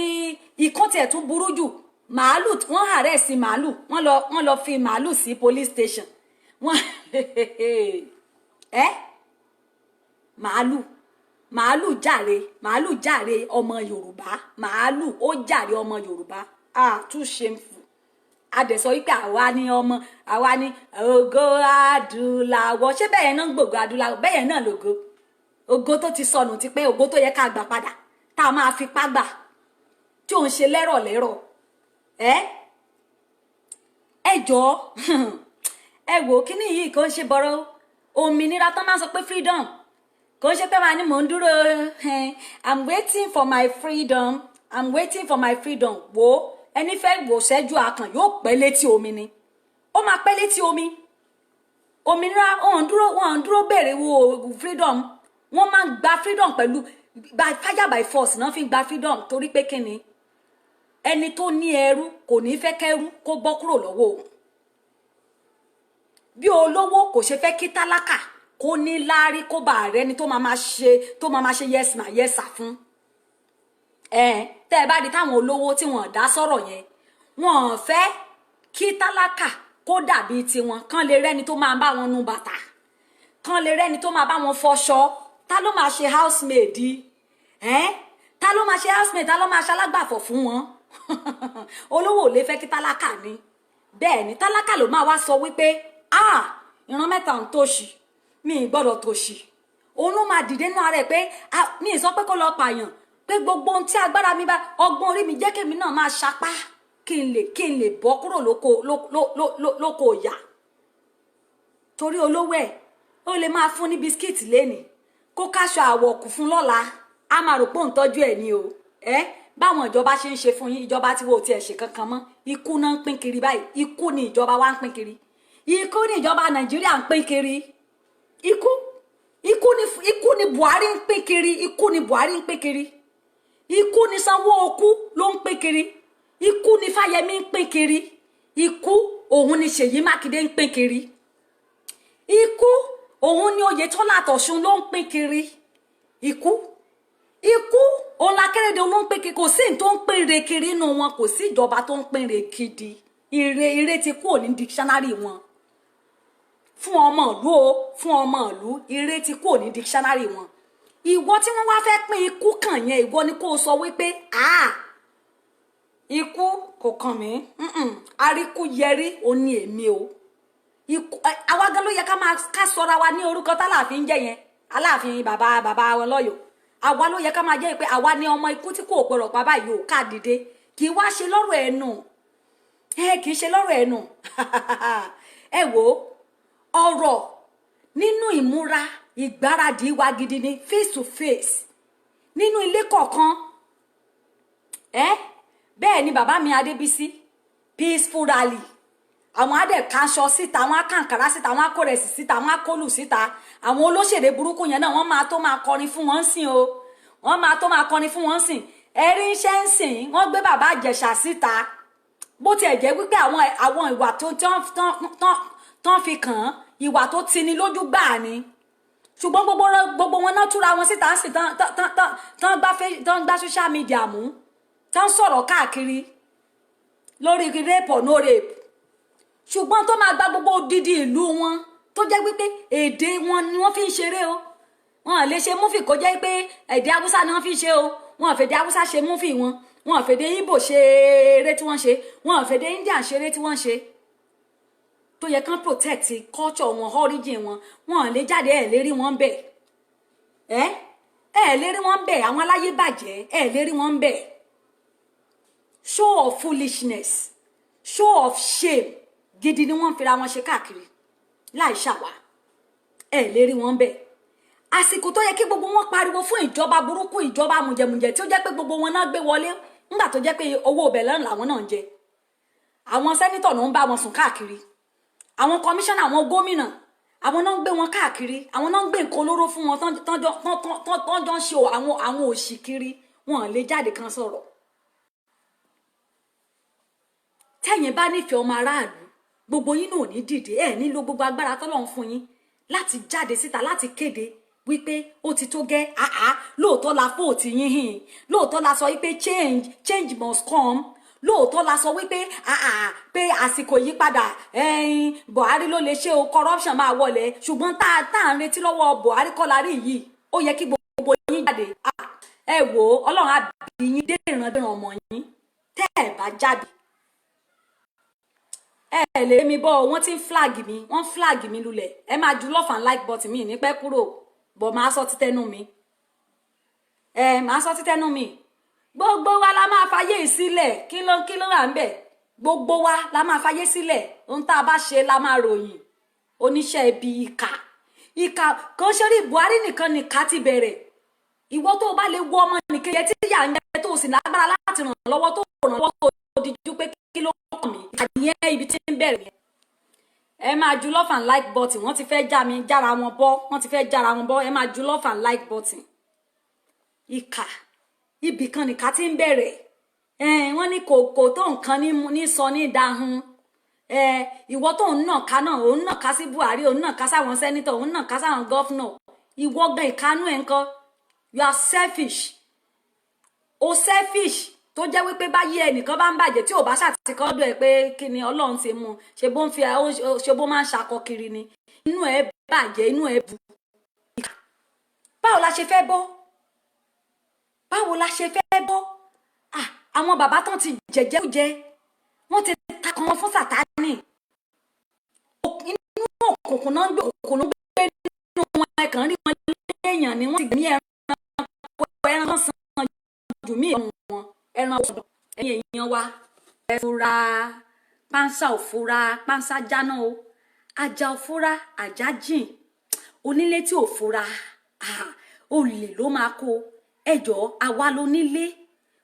ikán tiẹ̀ tún burú jù màálù wọ́n àárẹ̀ sí màálù wọ́n lọ fi màálù sí police station wọ́n màálù jàre ọmọ Yorùbá màálù ó jàre ọmọ Yorùbá too shameful adẹ̀sọ wípé àwa ni ògo adúláwọ̀ ṣé bẹ́ẹ̀ náà ń gbògo adúláwọ̀ bẹ́ẹ̀ náà lògo ògo tó ti sọnù ti pẹ́ ògo tó yẹ ká gbà padà tá a máa fipá gbà tí òun ṣe lẹ́rọ̀ ẹ jọ̀ọ́ ẹ wò kíní yìí kò ń ṣe bọ̀rọ̀ òmìnira tán máa ń sọ pé freedom kò ń ṣe pé máa ní mò ń dúró I'm waiting for my freedom wo ẹni fẹ́ wò ṣẹ́jú akàn yóò pẹ́ létí omi ni ó máa pẹ́ létí omi òmìnira wọn dúró béèrè wo freedom wọ́n máa ń gba freedom pẹ̀lú fire by force náà fi gba freedom torí pé kíni ẹni tó ní ẹrú kò ní fẹ́ kẹ́rú kó bọ́ kúrò lọ́wọ́ òun bí olówó kò ṣe fẹ́ kí tálákà kó ní láárí kó bá rẹ ni tó máa máa ṣe yes ma yes sir fún tẹ́ ẹ bá di táwọn olówó tí wọ́n dá sọ̀rọ̀ yẹn wọ́n fẹ́ kí tálákà kó dàbí tiwọn kán lè rẹ́ni tó máa bá wọn nu bàtà kán lè rẹ́ni tó máa bá wọn fọṣọ ta ló máa ṣe housemaid ta ló máa ṣe housemaid ta ló máa ṣe alágbàfọ̀ fún wọn olówó ò lè fẹ́ kí tálákà ní bẹ́ẹ̀ ni tálákà ló máa wá sọ wípé ìran mẹ́ta ń tòṣì mi ì gbọ́dọ̀ tòṣì òun ló máa dìde nínú ara ẹ̀ pé mi ì sọ pé kó lọ pààyàn pé gbogbo ohun tí agbára mi bá ọgbọ́n orí mi jẹ́ kémi náà máa sapá kí n lè bọ́ kúrò lóko ìyà torí olówó ẹ̀ ó lè máa fún ní bisikíìtì lénìí kó káṣọ àwọ̀kù fún lọ́la a máa rò pé òun tọ́jú ẹ̀ ni o báwọn ìjọba ṣe ń ṣe fún yín ìjọba tí wọ́n ò tiẹ̀ ṣe kankan mọ́ ikú náà ń pín kiri báyìí ikú ni ìjọba wa ń pín kiri ikú ni ìjọba Nàìjíríà ń pín kiri ikú ni Buhari ń pín kiri ikú ni Buhari ń pín kiri ikú ni Sanwó-Olú ló ń pín kiri ikú ni Fáyẹmí ń pín kiri ikú òun ni Ṣèyí Mákindé ń pín kiri ikú òun ni Oyètọ́lá Àtọ̀ṣun ló ń pín kiri ikú òun l'Akérédolú ló ń pín kiri kò sí ní tó ń pín re kiri nínú wọn kò sí ìjọba tó ń pín re gidi ire ti kúrò ní dictionary wọn fún ọmọ ìlú ire ti kúrò ní dictionary wọn ìwọ tí wọ́n wá fẹ́ pín ikú kàn yẹn ìwọ ni kó sọ wípé ikú kò kàn mí àríkú yẹrí ó ní èmi o ikú àwa gan ló yẹ ká sọra wa ní orúkọ tálàfin jẹ yẹn Aláàfin bàbá wọn lọ́yọ̀ọ́ àwa ló yẹ ká máa jẹ́ pé àwa ni ọmọ ikú tí kò gbọdọ̀ pa báyìí ò ká dìde kì í wá ṣe lọ́rọ̀ ẹnu kì í ṣe lọ́rọ̀ ẹnu ẹ wò ọ̀rọ̀ nínú ìmúra ìgbáradì wa gidi ni face to face nínú ilé kọ̀ọ̀kan bẹ́ẹ̀ ni bàbá mi Adébísí peaceful rally àwọn adẹ̀ kanṣọ síta àwọn akànkàrà síta àwọn akórẹsì síta àwọn akólù síta àwọn olóṣèré burúkú yẹn náà wọ́n máa tó máa kọrin fún wọn sìn o wọ́n máa tó máa kọrin fún wọn sìn ẹ̀rí iṣẹ́ ń sìn wọ́n gbé bàbá Ìjẹ̀ṣà síta bó tiẹ̀ jẹ́ wípé àwọn ìwà tó tán fi kàn án ìwà tó tini lójú gbáà ni ṣùgbọ́n gbogbo wọn náà túra wọn síta sí tán gbá social media mú tán sọ̀rọ̀ káàkiri lórí rape or no rape ṣùgbọ́n tó máa gba gbogbo odidi ìlú wọn tó jẹ́ wípé èdè wọn ni wọ́n fi ń ṣeré o wọn lè ṣe múfì kó jẹ́ pé èdè Haúsá ni wọ́n fi ń ṣe o wọn fèdè Haúsá ṣe múfì wọn fèdè Ìgbò ṣe eré tí wọ́n ṣe wọn fèdè Indian ṣe eré tí wọ́n ṣe tó yẹ kán protect culture wọn origin wọn lè jáde ẹ̀ lérí wọn bẹ̀ ẹ̀ lérí wọn bẹ̀ àwọn aláyé bàjẹ́ ẹ̀ lérí wọn bẹ̀ show of foolishness show of shame gidi ni wọ́n fira wọn ṣe káàkiri láì ṣàwà ẹ̀ lérí wọn bẹ̀ àsìkò tó yẹ kí gbogbo wọn pariwo fún ìjọba burúkú ìjọba mùjẹmùjẹ tí ó jẹ́ pé gbogbo wọn náà gbé wọlé nígbà tó jẹ́ pé owó ọbẹ̀ lọ́nà làwọn náà ń jẹ àwọn sẹ́nítọ̀ náà ń bá wọn sùn káàkiri àwọn kọmíṣánná àwọn gómìnà àwọn náà ń gbé wọn káàkiri àwọn náà ń gbé nǹkan olóró fún wọn tọ́jọ́ ń ṣe àwọn òṣì kiri wọn lè jáde kan sọ̀rọ̀ tẹ́yìn bá nífẹ̀ẹ́ ọmọ aráàlú gbogbo yín náà ò ní dìde ẹ̀ nílò gbogbo agbára tọ́lọ́run fún yín láti jáde síta láti kéde wípé ó ti tó gẹ́ lóòótọ́ la fóòtì yín hìn lóòótọ́ la sọ wípé change must come lóòótọ́ la sọ wípé pé àsìkò yípadà Buhari ló lè ṣe o corruption máa wọlé ṣùgbọ́n tá à ń retí lọ́wọ́ Buhari kọ́ la rí yìí ó yẹ kí gbogbo yín jáde ẹ wò ó Ọlọ́run á bí yín dé ìrandíran ọmọ yín tẹ́ ẹ bá jáde ẹ lè mi bọ́ wọ́n ti ń flag mi lulẹ̀ ẹ máa ju love and like button mi ní pẹ́ kúrò bọ̀ máa sọ títẹ́nu mi máa sọ títẹ́nu mi gbogbo wa la máa fayé sílẹ̀ kí ló wà ń bẹ̀ gbogbo wa la máa fayé sílẹ̀ ohun tá a bá ṣe la máa ròyìn oníṣẹ́ ibi ìkà kan ṣe rí Buhari nìkan nìka ti bẹ̀rẹ̀ ìwọ tó bá lè wọ ọmọ nìkejì tí ìyá ń jẹ tó sì lágbára láti ràn lọ́wọ́ tó ràn lọ́wọ́ tó dijú pé kí ló kàn mí àyẹn ibi tí ń bẹ̀rẹ̀ yẹn ẹ máa ju love and like button wọ́n ti fẹ́ jára wọn bọ́ ẹ máa ju love and like button ìkà ibì kan nìka tí ń bẹ̀rẹ̀ wọ́n ní kò tó nǹkan ní sọ ní ìdáhùn ìwọ tó ń nàka náà òun nàka sí Buhari òun nàka sáwọn sẹ́nítọ̀ òun nàka sáwọn gọ́fúnà ìwọ gan ìkánú ẹ̀ ńkọ́ you are selfish o selfish tó jẹ́ wípé báyé ẹnìkan bá ń bàjẹ́ tí ò bá ṣàtìkọ́ ọdọ̀ ẹ̀ pé kí ni Ọlọ́run ti mú ṣe bó máa ń ṣakọ kiri ni inú ẹ̀ bàjẹ́ inú ẹ̀ bu báwo la ṣe fẹ́ bọ́ àwọn bàbá tán ti jẹjẹkújẹ wọ́n ti takọ wọn fún Sátánì inú òkùnkùn náà gbé nínú wọn ẹ̀kan rí wọn léèyàn ni wọ́n ti gbẹ̀mí ẹran sàn jù mí wọn ẹran ọ̀dọ̀ ẹ̀yìn èèyàn wa ẹ fura pánsá ò fura pánsá jáná o ajá ò fura ajá jìn onílé tí ò fura olè ló máa kó ẹjọ́ àwa ló nílé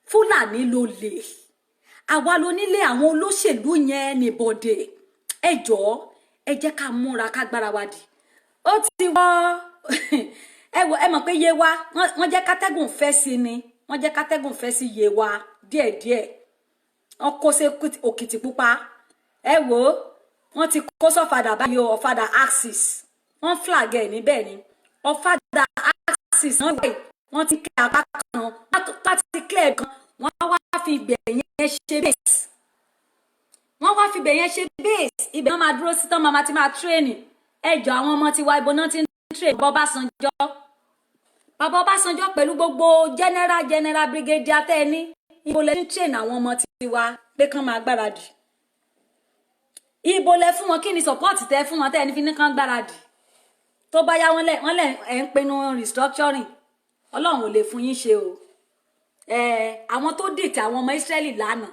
Fúlàní ló lè àwa ló nílé àwọn olóṣèlú yẹn níbọdè ẹjọ́ ẹ jẹ́ ká múra ká gbára wa dì ó ti wọ ẹ mọ̀ pé yé wa wọ́n jẹ́ kátẹ́gùn fẹ́ sí ni wọ́n jẹ́ kátẹ́gùn fẹ́ sí yé wa díẹ̀díẹ̀ wọ́n kó sí Òkìtìpupa ẹ wò ó wọ́n ti kó sọ́fadà báyìí o ọ̀fadà axis wọ́n flag ẹ̀ níbẹ̀ ni ọ̀fadà axis wọ́n ti kẹ́ apá kan wọ́n ti clear kan wọ́n wá fi ibẹ̀ yẹn ṣe base ibẹ̀ wọ́n máa dúró sí tán máa ti máa tírénì ẹjọ́ àwọn ọmọ tiwa ibo náà ti ń tírénì bàbá Ọbásanjọ́ pẹ̀lú gbogbo general brigadier tẹ́ni ibo lẹ ń tírénì àwọn ọmọ tiwa pé kán máa gbáradì ibo lẹ fún wọn kí ni support tẹ fún wọn tẹ́ni fi ní kán gbáradì tó bá yá wọ́n lẹ̀ ẹ̀ ń pinnu restructuring Ọlọ́run ò lè fún yín ṣe o àwọn tó dìtẹ̀ àwọn ọmọ Ísírẹ́lì lánàá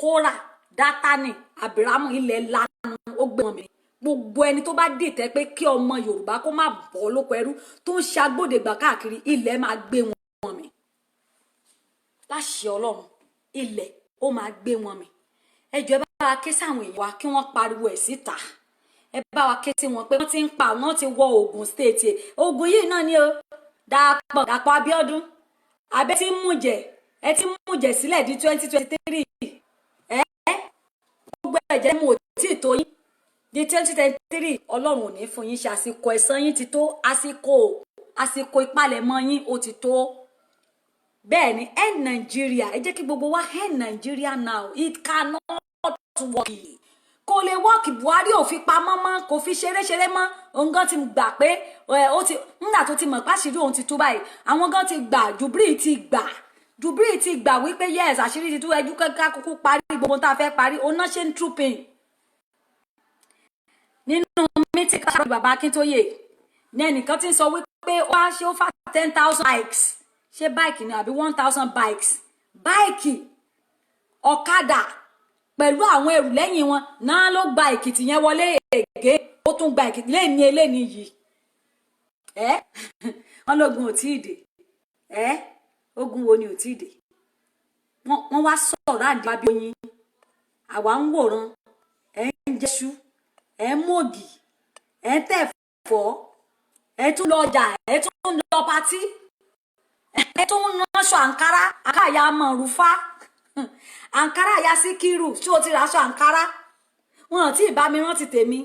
Kórà Dátánì Àbírámù ilẹ̀ lánàá ó gbé wọn mi gbogbo ẹni tó bá dìtẹ̀ pé kí ọmọ Yorùbá kó má bọ́ lóko ẹrú tó ń ṣe agbódegbà káàkiri ilẹ̀ máa gbé wọn mi láṣẹ Ọlọ́run ilẹ̀ ó máa gbé wọn mi ẹjọ́ ẹ bá wa ké sáwọn èèyàn wa kí wọ́n pariwo ẹ̀ síta ẹ bá wa ké sí wọn pé wọ́n ti ń pa wọ́n ti wọ Ògùn state Ògùn yìí náà ni o Dàpọ̀ Abíọ́dún abẹ́ tí ń mújẹ sílẹ̀ di 2023 gbogbo ẹ̀jẹ̀ mo tí ì tó yín di 2023 Ọlọ́run ò ní fún yín ṣe àsìkò ẹ̀san yín ti tó àsìkò ìpalẹ̀mọ́ yín ó ti tó bẹ́ẹ̀ ni end Nigeria ẹ jẹ́ kí gbogbo wa end Nigeria now it cannot work kò lè wọ́ọ̀kì Buhari ò fi pamọ́ mọ́ kò fi ṣeré mọ́ òun gan ti gbà pé ó ti nígbà tó ti mọ̀ páṣírí òun ti tú báyìí àwọn gan ti gbà Jubril ti gbà wípé yes àṣírí ti tú ẹjú kẹ́kẹ́ kúkú parí gbogbo tá a fẹ́ parí òun náà ṣe ń trooping nínú mítí káàkiri bàbá Akíntóyè ní ẹnìkan ti ń sọ wípé ó wá ṣe ó fà 10,000 bikes ṣé báìkì ni àbí 1,000 bikes báìkì ọ̀kadà pẹ̀lú àwọn ẹrù lẹ́yìn wọn náà ló gba Èkìtì yẹn wọlé ègé ó tún gba Èkìtì lẹ́ni yìí ẹ wọn lógun ò tí ì dé ẹ ogun wo ni ò tí ì dé wọn wá sọ̀rọ̀ àdìbò abíoyin àwa ń wòran ẹ ń jẹṣu ẹ ń mọ̀gì ẹ ń tẹ̀fọ́ ẹ tún lọ ọjà ẹ tún lọ patí ẹ tún ránṣọ àǹkárá àkáyà mọ̀rúfá àǹkárá ya Síkírù ṣé o ti raṣọ àǹkárá wọn ò tí ì bá mi rántí tèmi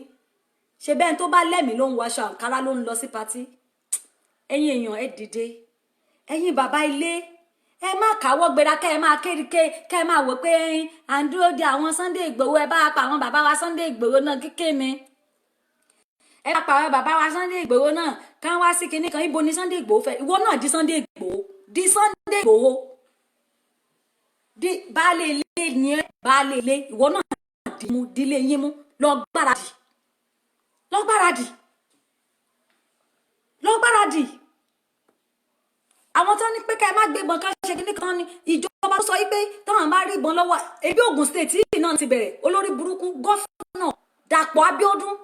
ṣe bẹ́ẹ̀ tó bá lẹ́mìí ló ń wọṣọ àǹkárá ló ń lọ sí patí ẹ̀yin èèyàn ẹ dìde ẹ̀yin bàbá ilé ẹ má káwọ́ gbéra kẹ́ ẹ máa kéríké kẹ́ ẹ máa wò pé à ń dúró de àwọn Sunday Ìgbòho ẹ bá pa àwọn bàbá wa Sunday Ìgbòho náà kéké ni ẹ bá pa àwọn bàbá wa Sunday Ìgbòho náà ká wá sí kinní kan ibo ni Sunday Ìgbòho fẹ́ ìwọ náà di Sunday Ìgbòho di Sunday Ìgbòho di baálé ilé ni ẹ baálé ilé ìwọ náà di mú dílé yín mú lọ gbáradì àwọn tó ní pé ká ẹ má gbébọn ká ṣe kíní kan ní ìjọba sọ wípé táwọn bá rí ìbọn lọ́wọ́ ebi Ògùn state yìí náà ti bẹ̀rẹ̀ olórí burúkú gọ́fúnà Dàpọ̀ Abíọ́dún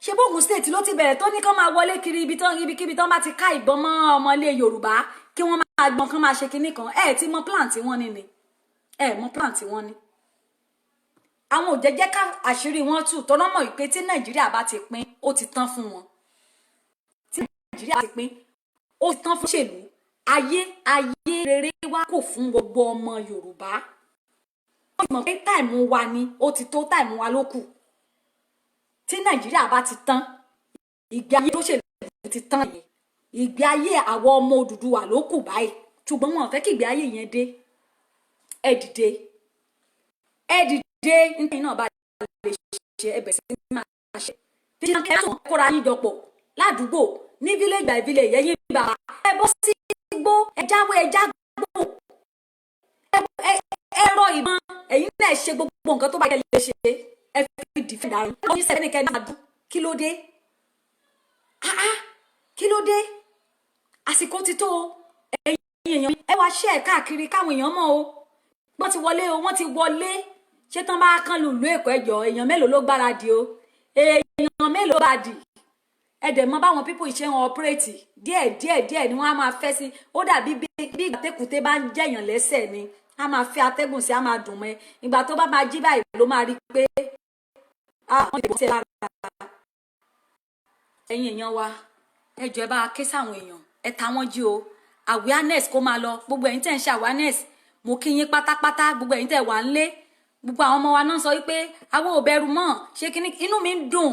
ṣe bó Ògùn state ló ti bẹ̀rẹ̀ tó ní kán máa wọlé kiri ibikíbi tán bá ti ká ìbọn mọ́ ọmọ ilé Yorùbá kí wọ́n máa gbọ́n kán máa ṣe kíní kan ẹ ti mọ plan tí wọ́n ní ni ẹ mọ plan tí wọ́n ní àwọn ò jẹ́jẹ́ ká àṣírí wọn tú tọ́nà mọ̀ wípé tí Nàìjíríà bá ti pín ó ti tán fún wọn tí Nàìjíríà ti pín ó ti tán fún ṣèlú ayé rere wá kò fún gbogbo ọmọ Yorùbá ó ti mọ̀ pé táìmù wa ni ó ti tó táìmù wa ló kù tí Nàìjíríà bá ti tán ìgbé ayé ló ṣèlú ti tán yẹn ìgbé ayé àwọn ọmọ Odùduwà ló kù báyìí ṣùgbọ́n wọn ò fẹ́ kí ìgbé ayé yẹn dé ẹ dìde nítorí náà bá lè ṣe ẹbẹ̀ sí máa ṣe bí wọn kẹ́sàn kóra yín jọpọ̀ ládùúgbò ní village by village yẹn yín bàbá ẹ bọ́ sí gbó ẹ jáwé ẹ jágbó ẹ rọ ìbọn ẹ̀yin náà ṣe gbogbo nǹkan tó bá yẹ lè ṣe ẹ fi dìfẹ́ dàrú ó ní sẹ́nìkẹ́ni àdú kí ló dé kí ló dé àsìkò ti tó ẹ̀yin èèyàn ẹ wá ṣe ẹ̀ káàkiri káwọn èèyàn mọ̀ o wọ́n ti wọlé o wọ́n ti wọlé ṣé tán bá kán lùlú Èkó ẹjọ́ èèyàn mélòó ló gbáradì o èèyàn mélòó bá dì ẹ̀dẹ̀ mọ báwọn pípò ìṣe wọn ọpẹ́rẹ́tì díẹ̀ ni wọ́n á máa fẹ́ sí ó dàbí bí ìgbàtẹ́kùtẹ́ bá ń jẹ̀yàn lẹ́sẹ̀ ni á máa fẹ́ atẹ́gùn sí á máa dùn mọ́ ẹ ìgbà tó bá máa jí báyìí ló máa rí pé àwọn ìbò tẹ́ lára ẹ̀yin èèyàn wa ẹjọ́ ẹ bá ké sáwọn èèyàn ẹ ta wọ́n jí o awareness kó máa lọ gbogbo ẹ̀yin tẹ́ ń ṣe awareness mo kí yín pátápátá gbogbo ẹ̀yin tẹ́ wà ń lé gbogbo àwọn ọmọ wa náà sọ wípé àwọn ò bẹ̀rù mọ́ ṣé kíní inú mi ń dùn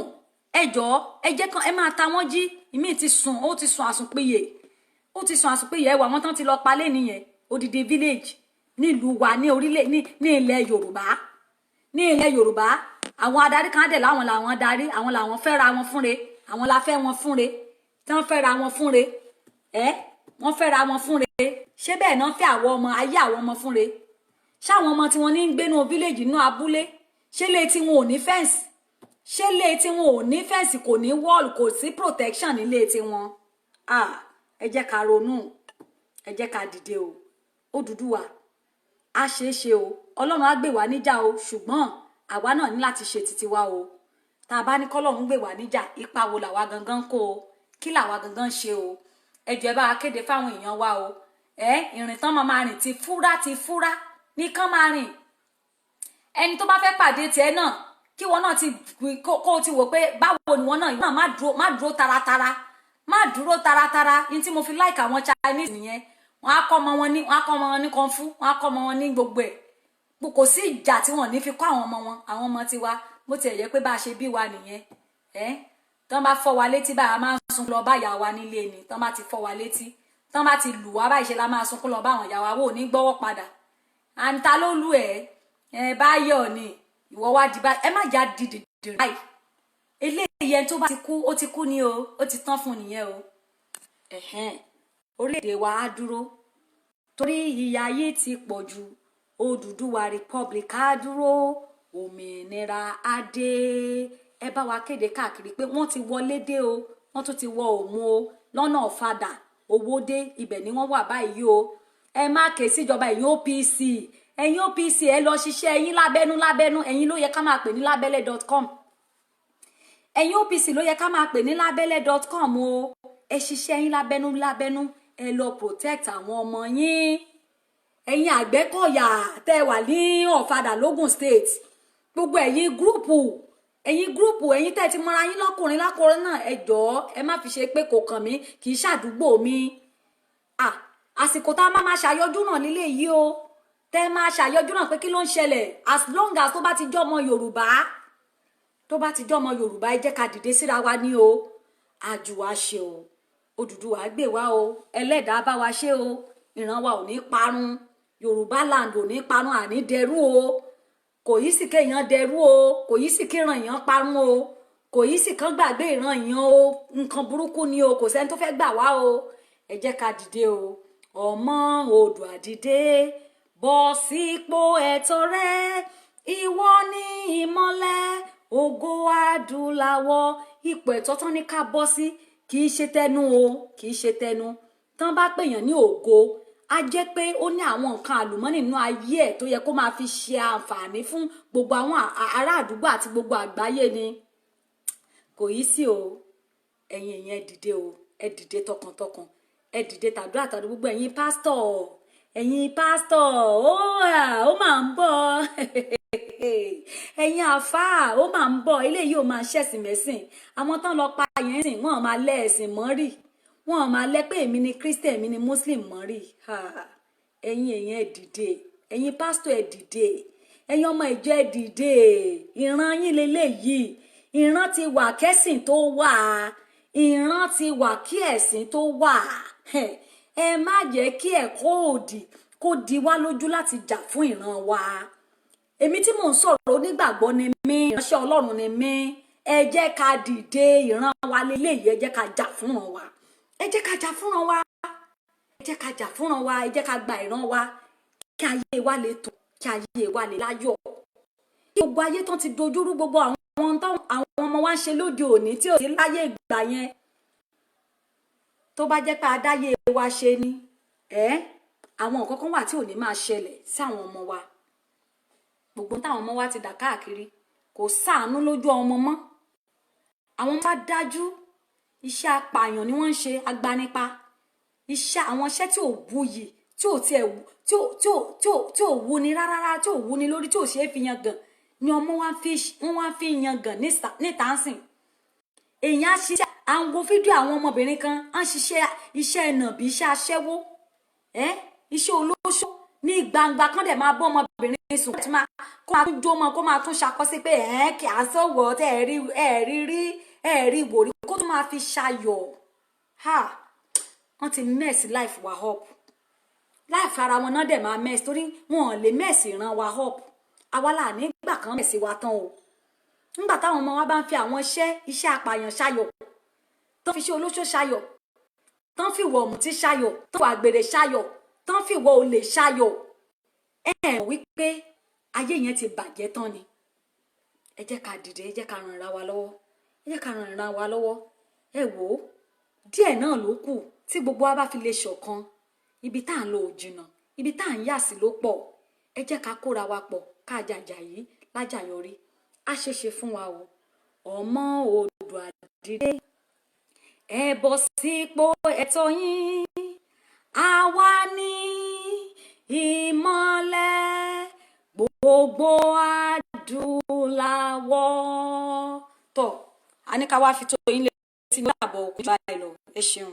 ẹjọ́ ẹ jẹ́ kan ẹ máa ta wọ́n jí ìmí ti sùn ó ti sùn àsùnpìyè ẹwà wọn tán ti lọ palẹ̀ nìyẹn odidi village nílùú wa ní orílẹ̀ ní ilẹ̀ Yorùbá àwọn adarí kan dẹ̀ láwọn làwọn darí àwọn làwọn fẹ́ ra wọn fúnre àwọn la fẹ́ wọn fúnre tí wọ́n fẹ́ ra wọn fúnre wọ́n fẹ́ ra wọn fúnre ṣé bẹ́ẹ̀ náà fẹ́ àwọn ọmọ ayé àwọn ọmọ fúnre ṣáwọn ọmọ tí wọ́n ní ń gbénú village nínú abúlé ṣé lè tí wọn ò ní fẹ́ǹsì ṣé lè tí wọn ò ní fẹ́ǹsì kò ní wall kò sí protection nílé tí wọn ẹ jẹ́ ká ronú ẹ jẹ́ ká dìde o Odùduwà á ṣeé ṣe o Ọlọ́run á gbè wá níjà o ṣùgbọ́n àwa náà ní láti ṣe títí wa o tá a bá ní kọ́lọ́run gbè wá níjà ipa wo làwa gangan kó o kí làwa gangan ṣe o ẹ jẹ́ bá a kéde fáwọn èèyàn wa o ìrìn tán máa rìn ti fúrá ní kán máa rìn ẹni tó bá fẹ́ pàdé tiẹ̀ náà kí wọn náà ti kó o ti wò pé báwo ni wọn náà má dúró taratara ní tí mo fi like àwọn Chinese nìyẹn wọn á kọ́ ọmọ wọn ní kung fu wọn á kọ́ ọmọ wọn ní gbogbo ẹ̀ kò sí ìjà tí wọn ní fi kọ́ àwọn ọmọ tiwa bó tiẹ̀ yẹ pé bá a ṣe bí wa nìyẹn tán bá fọ́ wa létí báyà máa ń sunkún lọ báyà wa nílé ni tán bá ti fọ́ wa létí tán bá ti lù wá báyìí ṣe la máa sunkún lọ báwọn ìyá wa wò ní gbọ́wọ́ padà àǹtá ló lù báyọ̀ ni ìwọ wá di báyìí ẹ má já dìde báyìí eléyìí ẹni tó bá ti kú ó ti kú ni o ó ti tán fún nìyẹn o orílẹ̀-èdè wa á dúró torí ìyà ayé ti pọ̀ jù Odùduwà Republic á dúró òmìnira á dé ẹ bá wa kéde káàkiri pé wọ́n ti wọlé dé o wọ́n tún ti wọ Òmu o lọ́nà Ọ̀fadà Owódé ibẹ̀ ni wọ́n wà báyìí o ẹ má ké síjọba ẹ̀yin OPC ẹ lọ ṣiṣẹ́ ẹ̀yin lábẹ́nú ẹ̀yin ló yẹ ká máa pè ní lábẹ́lẹ̀.com ẹ̀yin OPC ló yẹ ká máa pè ní lábẹ́lẹ̀.com o ẹ ṣiṣẹ́ yín lábẹ́nú ẹ lọ protect àwọn ọmọ yín. Ẹ̀yin Àgbẹ̀kọ̀yà tẹ́ wà ní Ọ̀fadà l'Ógùn State, gbogbo ẹ̀yin gúrùpù ẹ̀yin tẹ́ ti mọ́ra yín lọ́kùnrin lákùnrin náà, ẹ jọ̀ọ́ ẹ má fi ṣe pé kò kàn mí, kì í ṣàdúgbò mi. Àsìkò tá a máa ṣàyọjú náà nílé yìí o, tẹ́ máa ṣàyọjú náà pé kí ló ń ṣẹlẹ̀, as long as tó bá ti jọmọ Yorùbá, ẹ jẹ́ ká dìde síra wa ní o. Àjùwà ṣe o, Odùduwà gbè wá o, Ẹlẹ́dàá bá wa ṣe o, ìran wa ò ní parun, Yorùbá land ò ní parun, àní dẹrú o. Kò yí sì kéèyàn dẹrú o, kò yí sì kíran èèyàn parun o, kò yí sì kán gbàgbé ìran èèyàn o. Nǹkan burúkú ni o, kò sẹ́ni tó fẹ́ gbà wá o. Ẹ jẹ́ ká dìde o. Ọmọ Oòduà dìde, bọ́ sípò ẹ̀tọ́ rẹ, ìwọ ni ìmọ́lẹ̀ ògo adúláwọ̀. Ipò ẹ̀tọ́ tán ní ká bọ́ sí, kì í ṣe tẹnu o, kì í ṣe tẹnu. Tán bá pèèyàn ní ògo, a jẹ́ pé ó ní àwọn nǹkan àlùmọ́nì nínú ayé ẹ̀ tó yẹ kó máa fi ṣe àǹfààní fún gbogbo àwọn ará àdúgbò àti gbogbo àgbáyé ni. Kò yí sí o. Ẹ̀yin èèyàn ẹ dìde o, ẹ dìde tọkàntọkàn, ẹ dìde tàdúrà gbogbo ẹ̀yin pásítọ̀ ó máa ń bọ̀. Ẹ̀yin àfáà ó máa ń bọ̀, eléyìí ò máa ṣẹ̀sìn mẹ́sìn. Àwọn tán lọ pa yẹn sìn, wọ́n máa lẹ́ ẹ̀sìn mọ́rì, wọ́n máa lẹ́ pé èmi ni Christian, èmi ni Muslim mọ́rì. Ẹ̀yin èèyàn ẹ dìde, ẹ̀yin pásítọ̀ ẹ dìde, ẹ̀yin ọmọ ìjọ ẹ dìde. Ìran yín leléyìí, ìran ti wà kẹ́sìn tó wà, ìran ti wà kí ẹ̀sìn tó wà. Ẹ má jẹ́ kí ẹ̀kọ́ òdì kó di wá lójú láti jà fún ìran wa. Èmi tí mò ń sọ̀rọ̀ onígbàgbọ́ ni mí, ìránṣẹ́ Ọlọ́run ni mí. Ẹ jẹ́ ká dìde, ìran wa leléyìí, ẹ jẹ́ ká jà fúnran wa, ẹ jẹ́ ká jà fúnran wa, ẹ jẹ́ ká jà fúnran wa, ẹ jẹ́ ká gba ìran wa, kí ayé wa lè tò, kí ayé wa lè láyọ̀. Kí gbogbo ayé tán ti dojúrú, gbogbo àwọn ọmọ wa ń ṣe lóde òní tí ò sí láyé ìgbà yẹn. Tó bá jẹ́ pé adáyé wa ṣe ni, àwọn nǹkan kan wà tí ò ní máa ṣẹlẹ̀ sí àwọn ọmọ wa. Gbogbo táwọn ọmọ wa ti dà káàkiri, kò sáànú lójú ọmọ mọ́. Àwọn bá dájú, iṣẹ́ apààyàn ni wọ́n ń ṣe, agbanipa. Àwọn iṣẹ́ tí ò buyì, tí ò wuni rárá, tí ò wuni lórí, tí ò ṣe é fi yangàn ni ọmọ wọ́n wá fi yangàn níta ń sìn. Èèyàn á ṣiṣẹ́, à ń wo fídíò àwọn ọmọbìnrin kan, á ń ṣiṣẹ́ iṣẹ́ nàbí, iṣẹ́ aṣẹ́wó, iṣẹ́ olóṣó ní gbangba, kán dẹ̀ máa bọ́ ọmọbìnrin sùn, kó máa tún jó mọ́, kó máa tún ṣakọ sí pé kì á sọ̀wọ́ tẹ́ ẹ̀rí wòrí, kó tún máa fi ṣayọ̀. Wọ́n ti mess life wa up. Life ara wọn náà dẹ̀ máa mess, torí wọn ò lè mess ìran wa up. Àwa là nígbà kan mess wa tán o. Nígbà táwọn ọmọ wa bá ń fi àwọn iṣẹ́ apààyàn ṣayọ̀, tán fi iṣẹ́ olóṣó ṣayọ̀, tán fi ìwà ọ̀mùtí ṣayọ̀, tán fi àgbèrè ṣayọ̀, tán fi ìwà olè ṣayọ̀, wípé ayé yẹn ti bàjẹ́ tán ni. Ẹ jẹ́ ká dìde, ẹ jẹ́ ká ràn ra wa lọ́wọ́, ẹ jẹ́ ká ràn ra wa lọ́wọ́. Ẹ wò ó, díẹ̀ náà ló kù tí gbogbo wa bá fi lè ṣọ̀kan. Ibi tá à ń lọ ò jìnnà, ibi tá à ń yà sí ló pọ̀. Ẹ jẹ́ ká kóra wa pọ̀, ká jàjà yìí lájàyọrí. Á ṣeéṣe fún wa o. Ọmọ Oòduà dìde, ẹ bọ́ sípò ẹ̀tọ́ yín. Àwa ni ìmọ́lẹ̀ gbogbo adúláwọ̀. Tọ́, a ní ká wá fi tó yín létí ní àbọ̀ òkú báyìí lọ. Ẹ ṣeun.